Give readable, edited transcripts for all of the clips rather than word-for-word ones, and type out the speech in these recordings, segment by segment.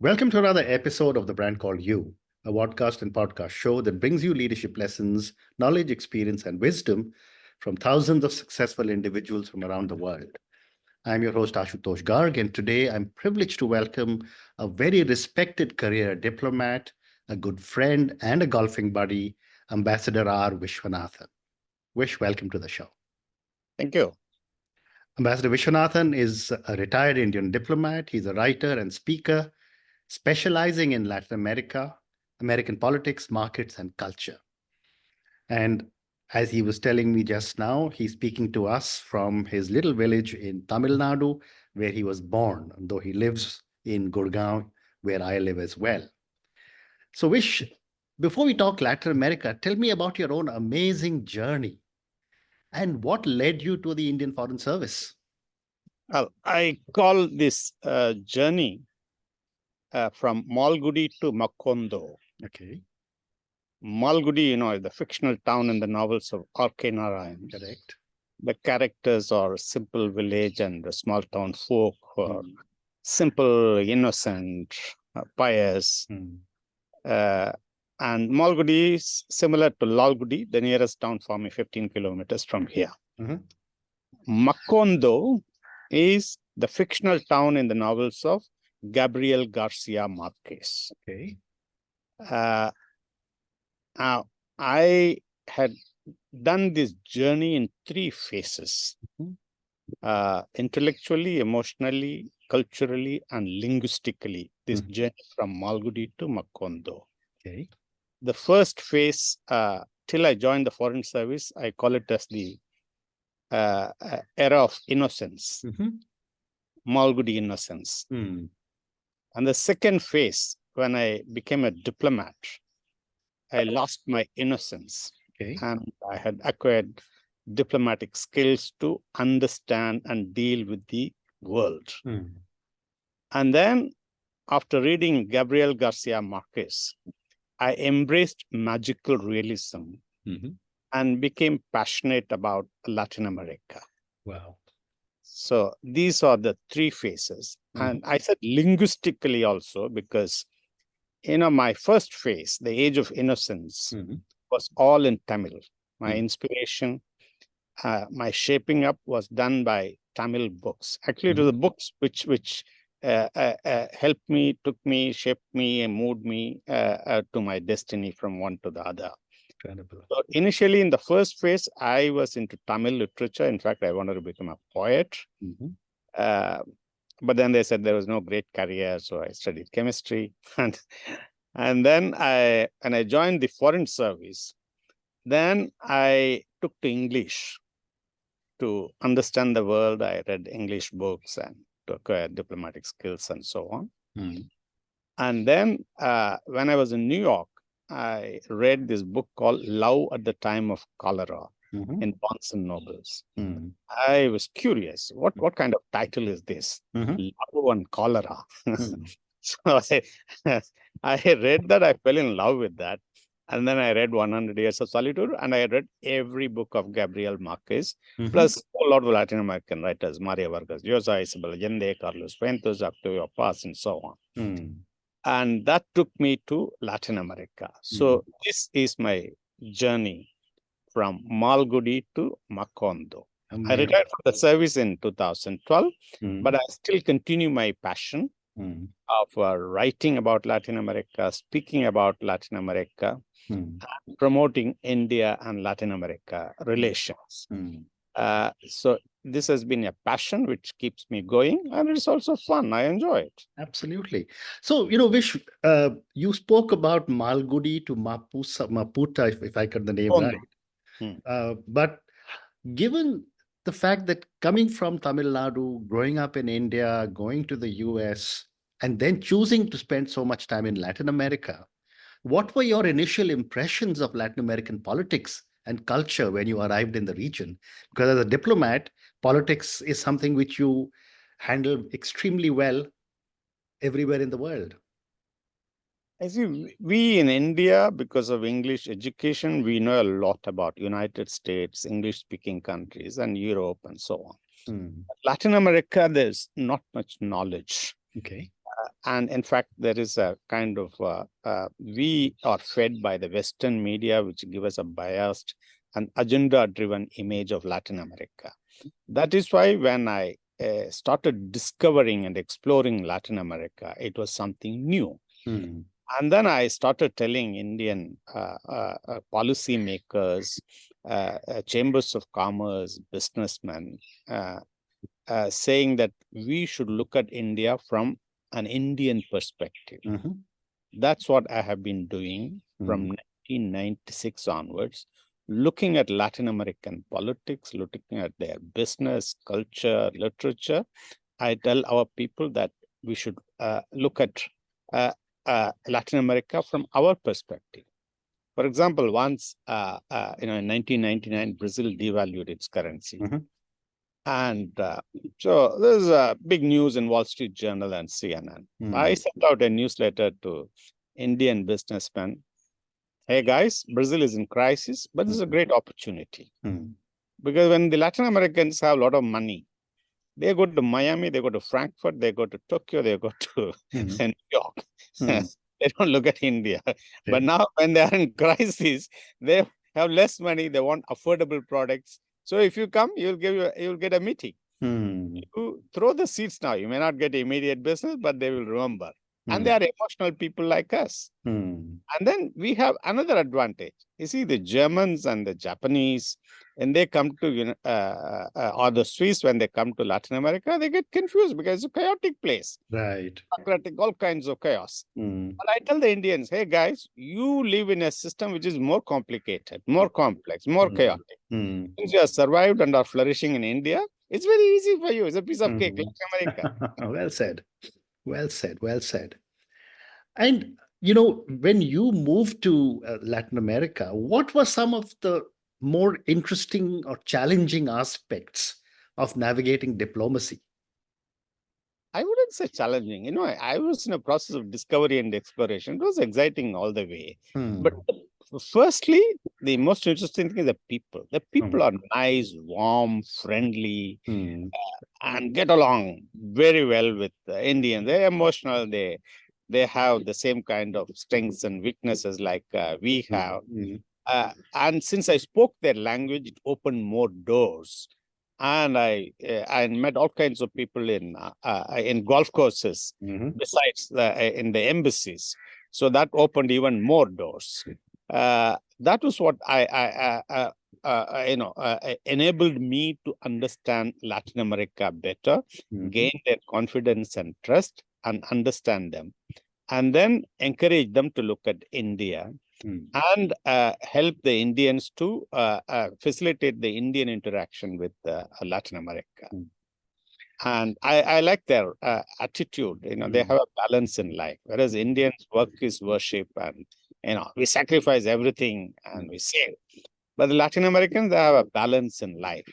Welcome to another episode of The Brand Called You, a podcast and podcast show that brings you leadership lessons, knowledge, experience, and wisdom from thousands of successful individuals from around the world. I'm your host, Ashutosh Garg, and today I'm privileged to welcome a very respected career diplomat, a good friend, and a golfing buddy, Ambassador R. Viswanathan. Vish, welcome to the show. Thank you. Ambassador Viswanathan is a retired Indian diplomat. He's a writer and speaker, specializing in Latin America, American politics, markets, and culture. And as he was telling me just now, he's speaking to us from his little village in Tamil Nadu, where he was born, though he lives in Gurgaon, where I live as well. So, Vish, before we talk Latin America, tell me about your own amazing journey and what led you to the Indian Foreign Service. Well, I call this journey from Malgudi to Macondo. Okay. Malgudi, is the fictional town in the novels of R.K. Narayan. Correct. The characters are simple village and the small town folk who are simple, innocent, pious. And Malgudi is similar to Lalgudi, the nearest town for me, 15 kilometers from here. Macondo is the fictional town in the novels of Gabriel Garcia Marquez. Okay. Now, I had done this journey in three phases: intellectually, emotionally, culturally, and linguistically. This journey from Malgudi to Macondo. Okay. The first phase, till I joined the Foreign Service, I call it as the era of innocence, Malgudi innocence. And the second phase, when I became a diplomat, I lost my innocence. Okay. And I had acquired diplomatic skills to understand and deal with the world. And then, after reading Gabriel Garcia Marquez, I embraced magical realism and became passionate about Latin America. Wow. So these are the three phases. And I said linguistically also, because, my first phase, the age of innocence, was all in Tamil. My inspiration, my shaping up was done by Tamil books. Actually, it was the books which helped me, took me, shaped me, and moved me to my destiny from one to the other. Incredible. So initially, in the first phase, I was into Tamil literature. In fact, I wanted to become a poet. But then they said there was no great career, so I studied chemistry. And then when I joined the Foreign Service, then I took to English to understand the world. I read English books and to acquire diplomatic skills and so on. And then when I was in New York, I read this book called Love at the Time of Cholera in Barnes and Nobles. I was curious, what kind of title is this? Love and Cholera. So I read that, I fell in love with that. And then I read 100 Years of Solitude, and I read every book of Gabriel Marquez, plus a lot of Latin American writers, Maria Vargas Llosa, Isabel Allende, Carlos Fuentes, Octavio Paz, and so on. And that took me to Latin America. So this is my journey from Malgudi to Macondo. I retired from the service in 2012, but I still continue my passion of writing about Latin America, speaking about Latin America, and promoting India and Latin America relations. So this has been a passion which keeps me going, and it's also fun. I enjoy it. Absolutely. So, Vish, you spoke about Malgudi to Maputa, if I got the name right. But given the fact that coming from Tamil Nadu, growing up in India, going to the US, and then choosing to spend so much time in Latin America, what were your initial impressions of Latin American politics and culture when you arrived in the region? Because as a diplomat, politics is something which you handle extremely well everywhere in the world. I see, we in India, because of English education, we know a lot about United States, English-speaking countries, and Europe, and so on. Latin America, there's not much knowledge. Okay. And in fact, there is a kind of, we are fed by the Western media, which give us a biased and agenda-driven image of Latin America. That is why when I started discovering and exploring Latin America, it was something new. And then I started telling Indian policymakers, chambers of commerce, businessmen, saying that we should look at India from an Indian perspective. That's what I have been doing from 1996 onwards, looking at Latin American politics, looking at their business, culture, literature. I tell our people that we should look at Latin America from our perspective. For example, once, in 1999, Brazil devalued its currency. And so there's a big news in Wall Street Journal and CNN. I sent out a newsletter to Indian businessmen. Hey guys, Brazil is in crisis, but this is a great opportunity. Because when the Latin Americans have a lot of money, they go to Miami, they go to Frankfurt, they go to Tokyo, they go to New York. They don't look at India. But now when they are in crisis, they have less money, they want affordable products. So if you come, you'll get a meeting. You throw the seeds now. You may not get immediate business, but they will remember. And they are emotional people like us. And then we have another advantage. You see, the Germans and the Japanese, when they come to, or the Swiss, when they come to Latin America, they get confused because it's a chaotic place. Right. All kinds of chaos. But I tell the Indians, hey guys, you live in a system which is more complicated, more complex, more chaotic. Since you have survived and are flourishing in India, it's very easy for you. It's a piece of cake, like America. Well said. Well said. Well said. And, when you moved to Latin America, what were some of the more interesting or challenging aspects of navigating diplomacy? I wouldn't say challenging. I was in a process of discovery and exploration. It was exciting all the way. But firstly, the most interesting thing is the people. The people are nice, warm, friendly, and get along very well with the Indians. They're emotional. They have the same kind of strengths and weaknesses like we have. And since I spoke their language, it opened more doors. And I met all kinds of people in golf courses, besides in the embassies. So that opened even more doors. That was what enabled me to understand Latin America better, gain their confidence and trust, and understand them, and then encourage them to look at India. And help the Indians to facilitate the Indian interaction with Latin America. And I like their attitude. They have a balance in life, whereas Indians' work is worship, and we sacrifice everything and we save. But the Latin Americans, they have a balance in life,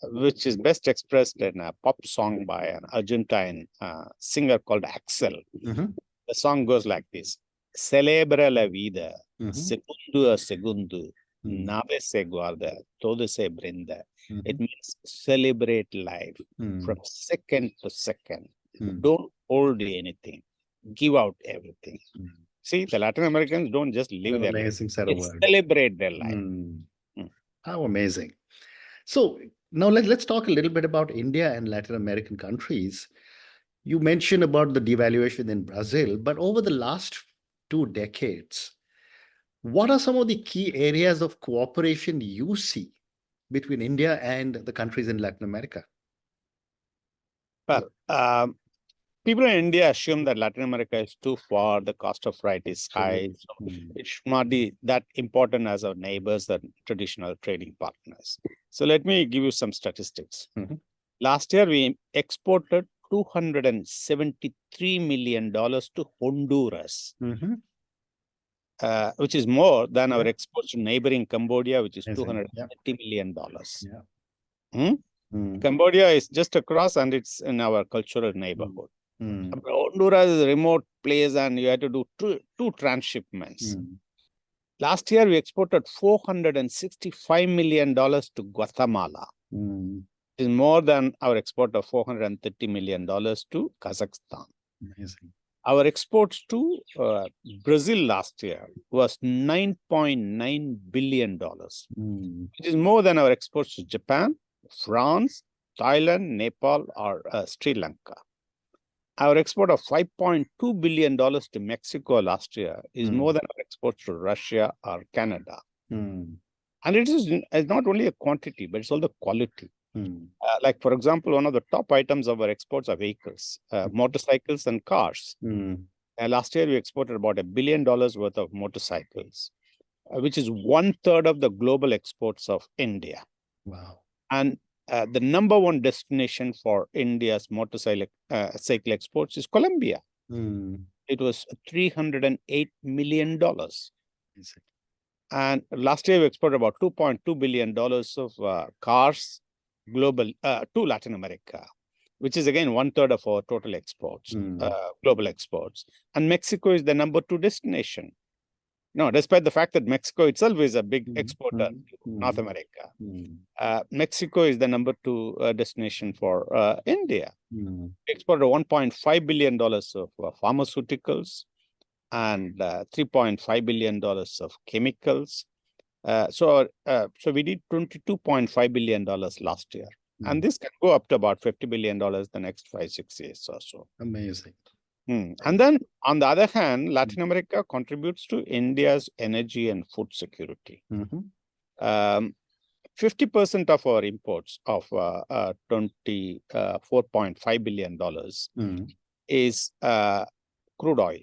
which is best expressed in a pop song by an Argentine singer called Axel. The song goes like this. Celebra la vida, segundo a segundo, nave se guarda, todo se brinda. It means celebrate life from second to second. Don't hold anything. Give out everything. See, the Latin Americans don't just live their life. They celebrate their life. How amazing. So now let's talk a little bit about India and Latin American countries. You mentioned about the devaluation in Brazil, but over the last 2 decades, what are some of the key areas of cooperation you see between India and the countries in Latin America? Well, people in India assume that Latin America is too far, the cost of flight is high, so it should not be that important as our neighbors and traditional trading partners. So let me give you some statistics. Last year, we exported $273 million to Honduras, which is more than our exports to neighboring Cambodia, which is $230 million. Cambodia is just across, and it's in our cultural neighborhood. Honduras is a remote place, and you had to do two transshipments. Last year, we exported $465 million to Guatemala. It is more than our export of $430 million to Kazakhstan. Amazing. Our exports to Brazil last year was $9.9 billion, which is more than our exports to Japan, France, Thailand, Nepal, or Sri Lanka. Our export of $5.2 billion to Mexico last year is more than our exports to Russia or Canada. And it is not only a quantity, but it's also the quality. Like, for example, one of the top items of our exports are vehicles, motorcycles and cars. Last year, we exported about $1 billion worth of motorcycles, which is 1/3 of the global exports of India. Wow. And the number one destination for India's motorcycle cycle exports is Colombia. It was $308 million. And last year, we exported about $2.2 billion of cars global to Latin America, which is again 1/3 of our total exports, global exports. And Mexico is the number 2 destination. No, despite the fact that Mexico itself is a big exporter to North America, Mexico is the number 2 destination for India. We exported $1.5 billion of pharmaceuticals and $3.5 billion of chemicals. So we did $22.5 billion last year. And this can go up to about $50 billion the next 5-6 years or so. Amazing. And then, on the other hand, Latin America contributes to India's energy and food security. 50% of our imports of $24.5 billion is crude oil.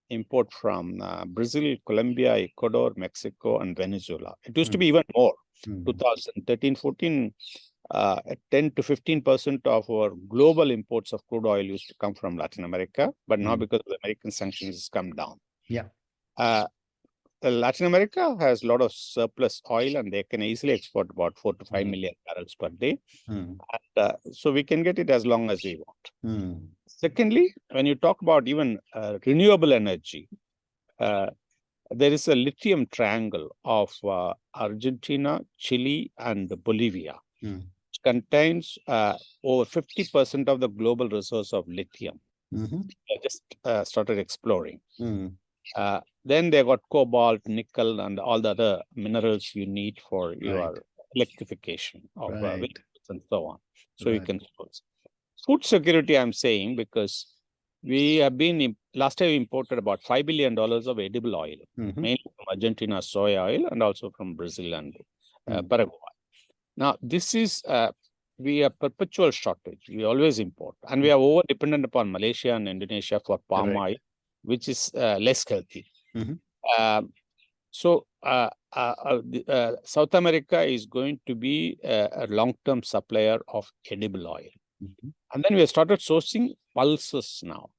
Import from Brazil, Colombia, Ecuador, Mexico, and Venezuela. It used to be even more. 2013-14, 10 to 15% of our global imports of crude oil used to come from Latin America, but now because of the American sanctions, it's come down. Latin America has a lot of surplus oil, and they can easily export about 4 to 5 million barrels per day. And, so we can get it as long as we want. Secondly, when you talk about even renewable energy, there is a lithium triangle of Argentina, Chile, and Bolivia, which contains over 50% of the global resource of lithium. I just started exploring. Then they got cobalt, nickel, and all the other minerals you need for your electrification of vehicles and so on. So you can source. Food security, I'm saying, because we have been, last year we imported about $5 billion of edible oil, mainly from Argentina soy oil and also from Brazil and Paraguay. Now, this is, we have perpetual shortage. We always import. And we are over dependent upon Malaysia and Indonesia for palm oil, which is less healthy. So South America is going to be a long-term supplier of edible oil. And then we have started sourcing pulses now.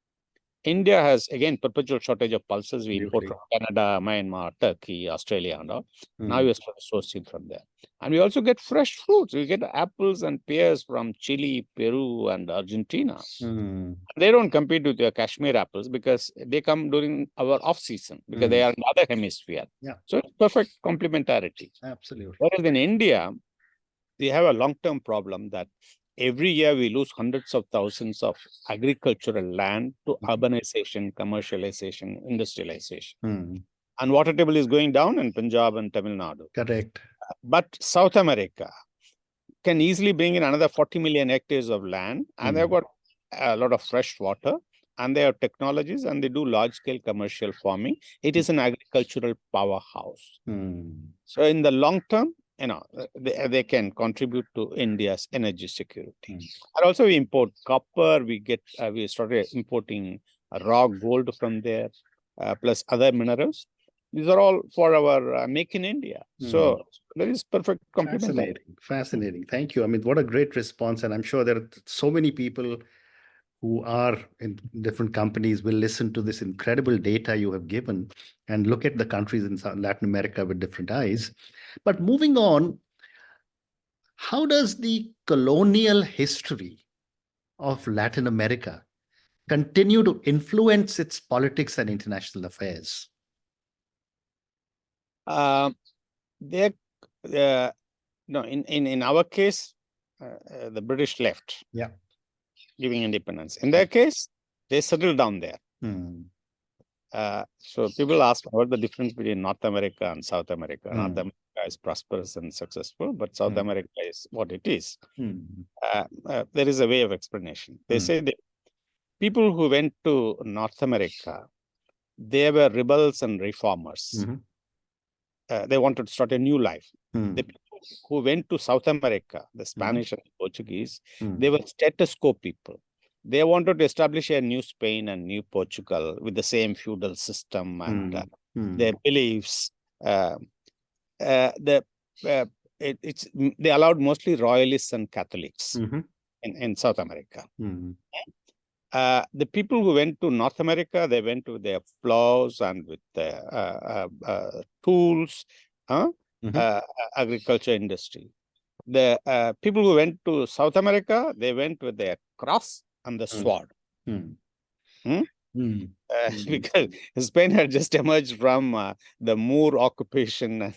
India has, again, perpetual shortage of pulses. We import from Canada, Myanmar, Turkey, Australia, and all. Now we are sourcing from there. And we also get fresh fruits. We get apples and pears from Chile, Peru, and Argentina. They don't compete with the Kashmir apples because they come during our off-season, because they are in the other hemisphere. So it's perfect complementarity. Absolutely. Whereas in India, we have a long-term problem that every year we lose hundreds of thousands of agricultural land to urbanization, commercialization, industrialization. And water table is going down in Punjab and Tamil Nadu. Correct. But South America can easily bring in another 40 million hectares of land, and they've got a lot of fresh water, and they have technologies, and they do large-scale commercial farming. It is an agricultural powerhouse. So in the long term, they can contribute to India's energy security. And also we import copper. We started importing raw gold from there, plus other minerals. These are all for our Make in India. So there is perfect complementarity. Fascinating. Thank you. I mean, what a great response. And I'm sure there are so many people who are in different companies will listen to this incredible data you have given and look at the countries in Latin America with different eyes. But moving on, how does the colonial history of Latin America continue to influence its politics and international affairs? In our case, the British left, giving independence. In their case, They settled down there. So people ask what the difference between North America and South America. North America is prosperous and successful, but South America is what it is. There is a way of explanation. They say that people who went to North America, they were rebels and reformers. They wanted to start a new life. The people who went to South America, the Spanish and the Portuguese, they were status quo people. They wanted to establish a new Spain and new Portugal with the same feudal system and their beliefs. They allowed mostly royalists and Catholics in South America. The people who went to North America, they went with their plows and with their tools, agriculture industry. The people who went to South America, they went with their cross and the sword. Because Spain had just emerged from the Moor occupation and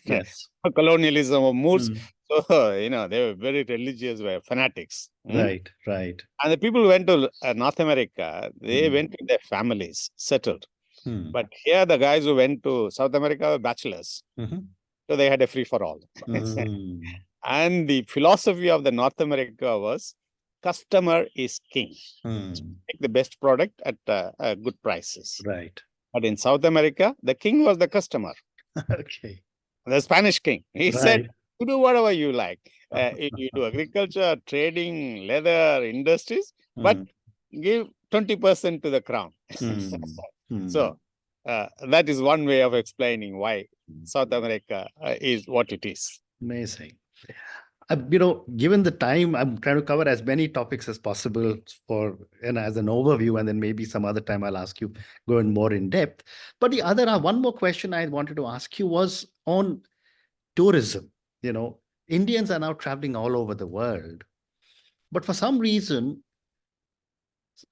colonialism of Moors. So, they were very religious, were fanatics. Right. And the people who went to North America, they went with their families, settled. But here, the guys who went to South America were bachelors. So they had a free-for-all. And the philosophy of the North America was, customer is king. Make the best product at good prices. Right. But in South America, the king was the customer. Okay. The Spanish king. He said, you do whatever you like. You do agriculture, trading, leather, industries, but give 20% to the crown. So that is one way of explaining why South America is what it is. Amazing. Given the time, I'm trying to cover as many topics as possible as an overview, and then maybe some other time I'll ask you go in more in depth. But one more question I wanted to ask you was on tourism. Indians are now traveling all over the world, but for some reason,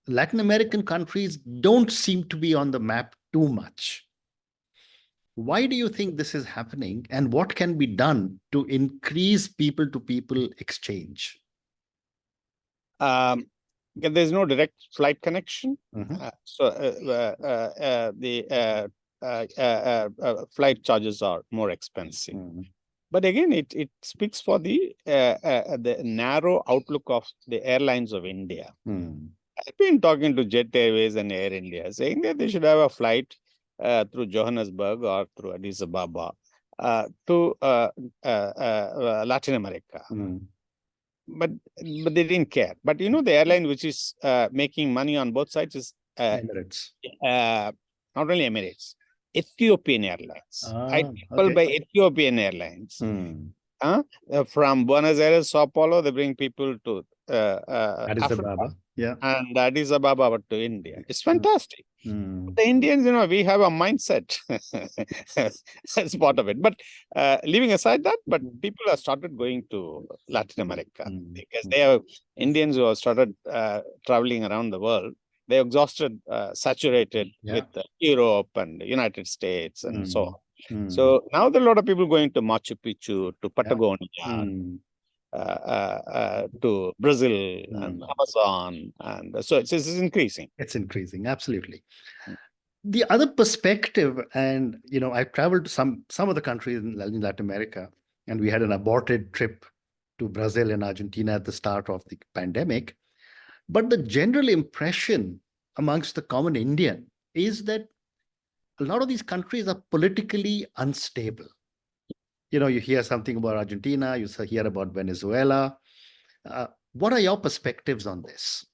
Latin American countries don't seem to be on the map too much. Why do you think this is happening, and what can be done to increase people-to-people exchange? There's no direct flight connection. So the flight charges are more expensive. But again, it speaks for the narrow outlook of the airlines of India. I've been talking to Jet Airways and Air India, saying that they should have a flight through Johannesburg or through Addis Ababa to Latin America. But they didn't care. But the airline which is making money on both sides is Emirates. Not only Emirates, Ethiopian Airlines. I travel by Ethiopian Airlines. From Buenos Aires, Sao Paulo, they bring people to Addis Ababa. And Addis Ababa to India. It's fantastic. The Indians, we have a mindset. That's part of it. But leaving aside that, but people have started going to Latin America because they have Indians who have started traveling around the world. They're exhausted, saturated with Europe and the United States and so on. So now there are a lot of people going to Machu Picchu, to Patagonia, to Brazil and Amazon. And so it's increasing. It's increasing, absolutely. The other perspective, and I traveled to some of the countries in Latin America, and we had an aborted trip to Brazil and Argentina at the start of the pandemic. But the general impression amongst the common Indian is that a lot of these countries are politically unstable. You hear something about Argentina, you hear about Venezuela. What are your perspectives on this?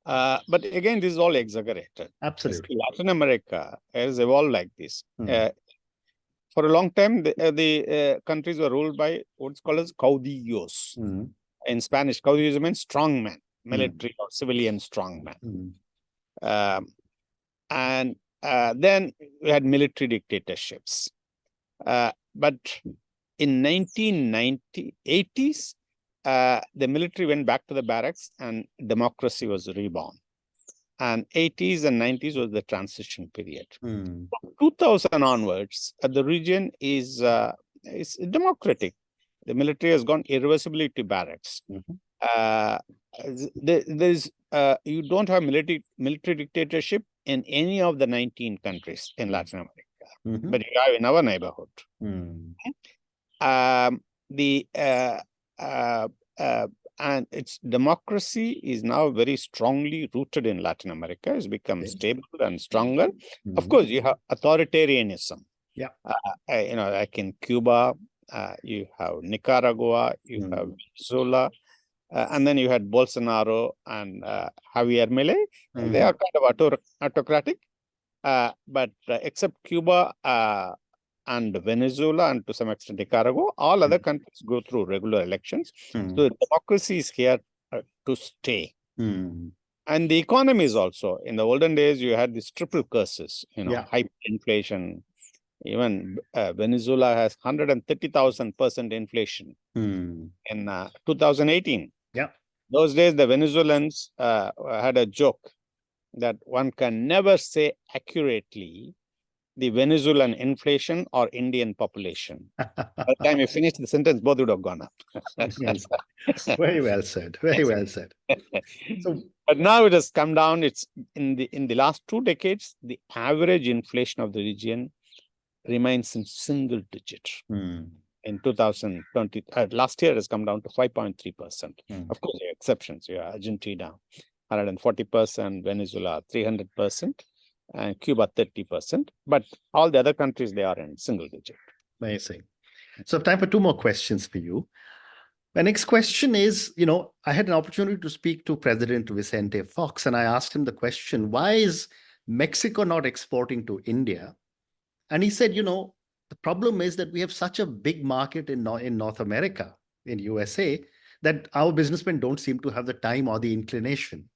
But again, this is all exaggerated. Absolutely. Latin America has evolved like this. For a long time, the countries were ruled by what's called as caudillos. In Spanish, caudillos means strongmen, military or civilian strongmen. And then we had military dictatorships. But in 1980s, the military went back to the barracks and democracy was reborn. And 80s and 90s was the transition period. From 2000 onwards, the region is democratic. The military has gone irreversibly to barracks. There's you don't have military dictatorship in any of the 19 countries in Latin America, but you have in our neighborhood. And its democracy is now very strongly rooted in Latin America. It's become stable and stronger. Of course, you have authoritarianism. Yeah. Like in Cuba, you have Nicaragua, you have Venezuela, and then you had Bolsonaro and Javier Milei. They are kind of autocratic, but except Cuba and Venezuela and to some extent Nicaragua, all other countries go through regular elections. So democracy is here to stay. And the economy is also, in the olden days, you had these triple curses, hyperinflation. Even Venezuela has 130,000% inflation in 2018. Yeah. Those days, the Venezuelans had a joke that one can never say accurately the Venezuelan inflation or Indian population. By the time you finish the sentence, both would have gone up. Very well said. Very well said. So, but now it has come down. It's in the last 2 decades, the average inflation of the region remains in single digit. In 2020, last year it has come down to 5.3%. Of course, there are exceptions. You have Argentina, 140%, Venezuela, 300%. And Cuba 30%, but all the other countries, they are in single digit. Amazing. So time for 2 more questions for you. My next question is, I had an opportunity to speak to President Vicente Fox, and I asked him the question, why is Mexico not exporting to India? And he said, the problem is that we have such a big market in North America, in USA, that our businessmen don't seem to have the time or the inclination.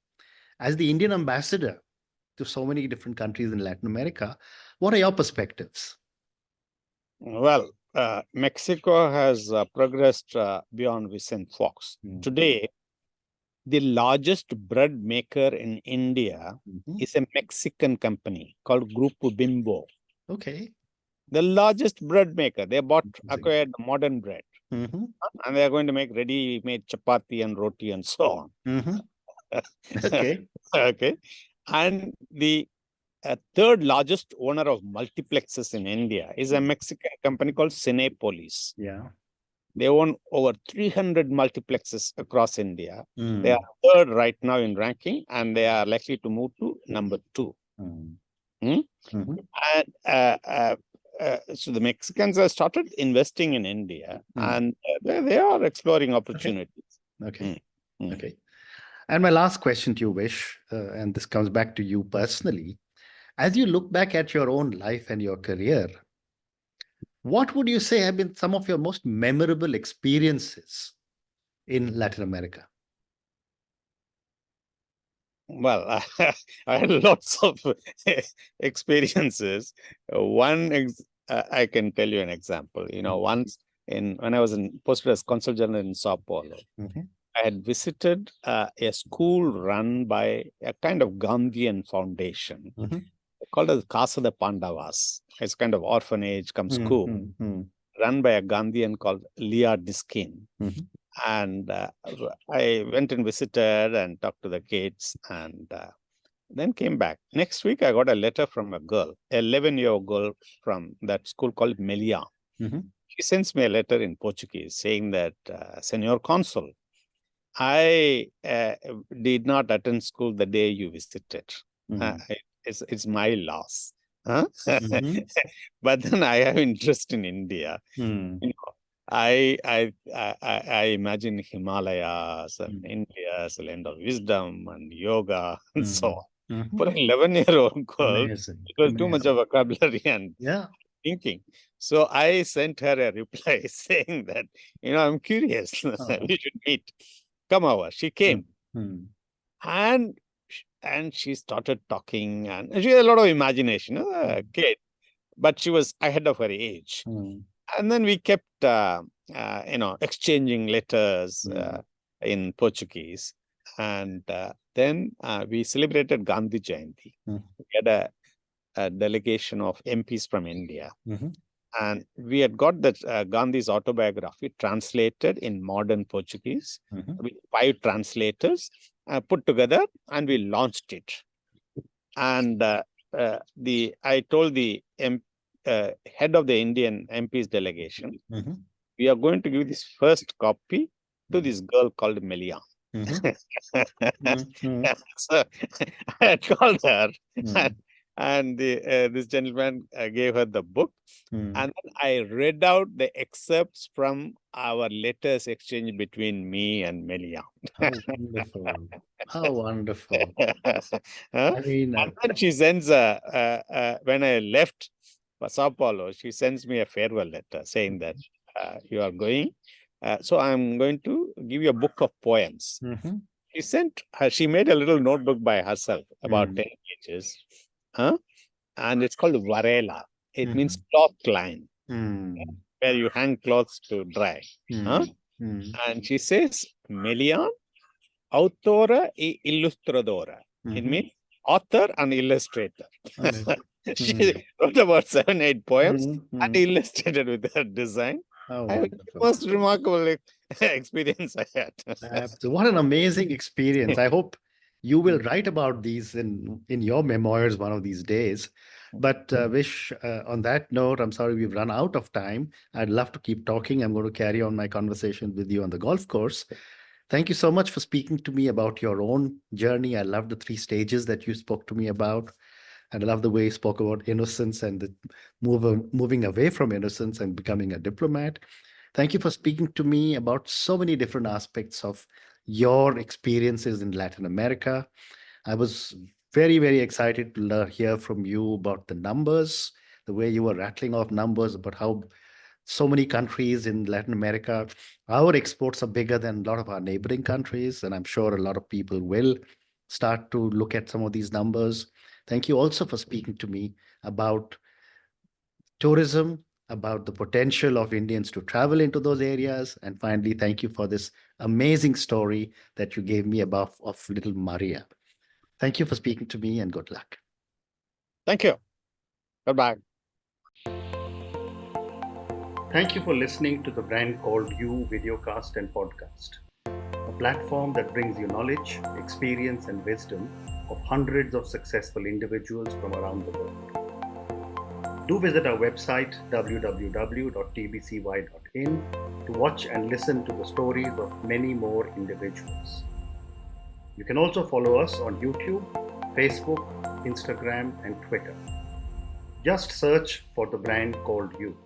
As the Indian ambassador to so many different countries in Latin America, what are your perspectives? Well, Mexico has progressed beyond Vicente Fox. Today, the largest bread maker in India is a Mexican company called Grupo Bimbo. Okay. The largest bread maker. They acquired modern bread. And they are going to make ready-made chapati and roti and so on. Okay. Okay. And the third largest owner of multiplexes in India is a Mexican company called Cinepolis. Yeah. They own over 300 multiplexes across India. They are third right now in ranking, and they are likely to move to number 2. And so the Mexicans have started investing in India, and they are exploring opportunities. Okay. And my last question to you, Vish, and this comes back to you personally. As you look back at your own life and your career, what would you say have been some of your most memorable experiences in Latin America? Well, I had lots of experiences. I can tell you an example. Once when I was posted as Consul General in Sao Paulo, I had visited a school run by a kind of Gandhian foundation called as Casa de Pandavas. It's kind of orphanage come school run by a Gandhian called Leah Diskin. And I went and visited and talked to the kids and then came back. Next week, I got a letter from a girl, 11-year-old girl from that school called Melia. She sends me a letter in Portuguese saying that, Senor Consul, I did not attend school the day you visited. It's my loss. But then I have interest in India. I imagine Himalayas and India as a land of wisdom and yoga and so on. For an 11-year-old girl, it was too much of vocabulary and thinking. So I sent her a reply saying that, I'm curious. We should meet. Come over. She came. And she started talking, and she had a lot of imagination, a kid, but she was ahead of her age. And then we kept, exchanging letters in Portuguese. And then we celebrated Gandhi Jayanti. We had a delegation of MPs from India. And we had got that Gandhi's autobiography translated in modern Portuguese with 5 translators. put together, and we launched it. And I told the head of the Indian MP's delegation, we are going to give this first copy to this girl called Melia. So I had called her, and this gentleman gave her the book, and then I read out the excerpts from our letters exchanged between me and Melia. How wonderful! How wonderful! I mean, and then she sends when I left for Sao Paulo, she sends me a farewell letter saying that you are going. So I'm going to give you a book of poems. She sent her, she made a little notebook by herself, about 10 pages. And it's called Varela. It means cloth line, where you hang clothes to dry. And she says, Melian, autora e illustradora. It means author and illustrator. She wrote about 7-8 poems and illustrated with her design. Most remarkable experience I had. What an amazing experience. I hope you will write about these in your memoirs one of these days. But Vish, on that note, I'm sorry we've run out of time. I'd love to keep talking. I'm going to carry on my conversation with you on the golf course. Thank you so much for speaking to me about your own journey. I love the 3 stages that you spoke to me about. And I love the way you spoke about innocence and the moving away from innocence and becoming a diplomat. Thank you for speaking to me about so many different aspects of your experiences in Latin America. I was very, very excited to hear from you about the numbers, the way you were rattling off numbers about how so many countries in Latin America, our exports are bigger than a lot of our neighboring countries. And I'm sure a lot of people will start to look at some of these numbers. Thank you also for speaking to me about tourism, about the potential of Indians to travel into those areas. And finally, thank you for this amazing story that you gave me about of little Maria. Thank you for speaking to me, and good luck. Thank you. Goodbye. Thank you for listening to the Brand Called You videocast and podcast, a platform that brings you knowledge, experience, and wisdom of hundreds of successful individuals from around the world. Do visit our website www.tbcy.in to watch and listen to the stories of many more individuals. You can also follow us on YouTube, Facebook, Instagram, and Twitter. Just search for the Brand Called You.